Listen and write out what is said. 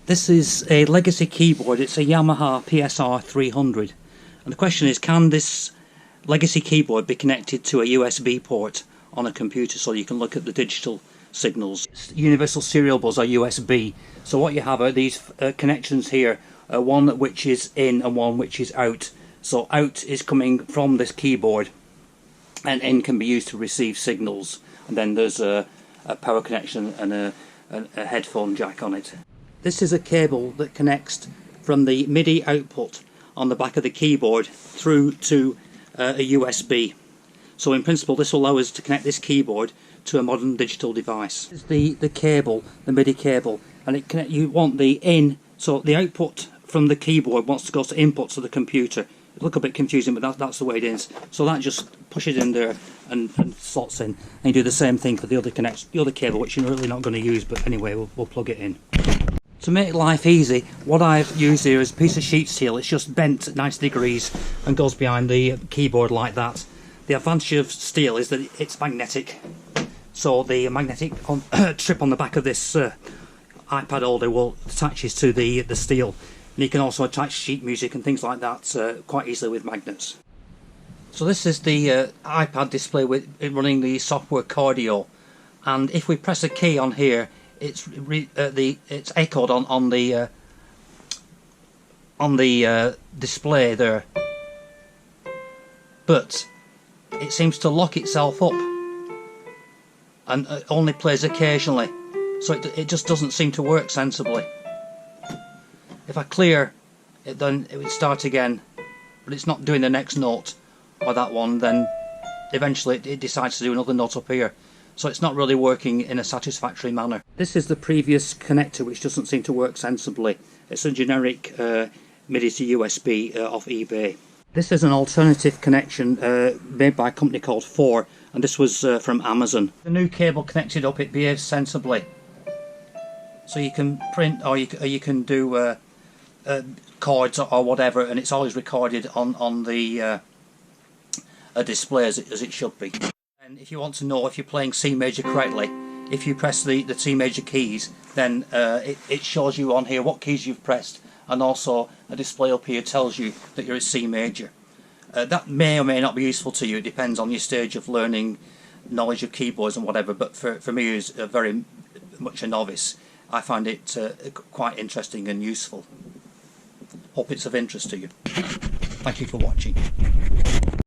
This is a legacy keyboard. It's a Yamaha PSR 300, and the question is, can this legacy keyboard be connected to a USB port on a computer so you can look at the digital signals? Universal serial bus are USB, so what you have are these connections here, one which is in and one which is out. So out is coming from this keyboard and in can be used to receive signals, and then there's a power connection and a headphone jack on it. This is a cable that connects from the Midi output on the back of the keyboard through to a USB. So in principle this will allow us to connect this keyboard to a modern digital device. This is the cable, the Midi cable, and you want the in, so the output from the keyboard wants to go to input to the computer. It looks a bit confusing, but that's the way it is. So that just pushes in there and slots in. And you do the same thing for the other cable, which you're really not going to use, but anyway, we'll plug it in. To make life easy, what I've used here is a piece of sheet steel. It's just bent at 90 degrees and goes behind the keyboard like that. The advantage of steel is that it's magnetic, so the magnetic strip on the back of this iPad holder will attaches to the steel, and you can also attach sheet music and things like that quite easily with magnets. So this is the iPad display with running the software Cardio, and if we press a key on here, it's echoed on the display there, but it seems to lock itself up and it only plays occasionally, so it just doesn't seem to work sensibly. If I clear it, then it would start again, but it's not doing the next note or that one. Then eventually it decides to do another note up here. So it's not really working in a satisfactory manner. This is the previous connector, which doesn't seem to work sensibly. It's a generic MIDI to USB off eBay. This is an alternative connection made by a company called 4, and this was from Amazon. The new cable connected up, it behaves sensibly. So you can print, or you can do chords or whatever, and it's always recorded on the display as it should be. And if you want to know if you're playing C major correctly, if you press the C major keys, then it shows you on here what keys you've pressed, and also a display up here tells you that you're at C major. That may or may not be useful to you. It depends on your stage of learning, knowledge of keyboards and whatever, but for me, who's very much a novice, I find it quite interesting and useful. Hope it's of interest to you. Thank you for watching.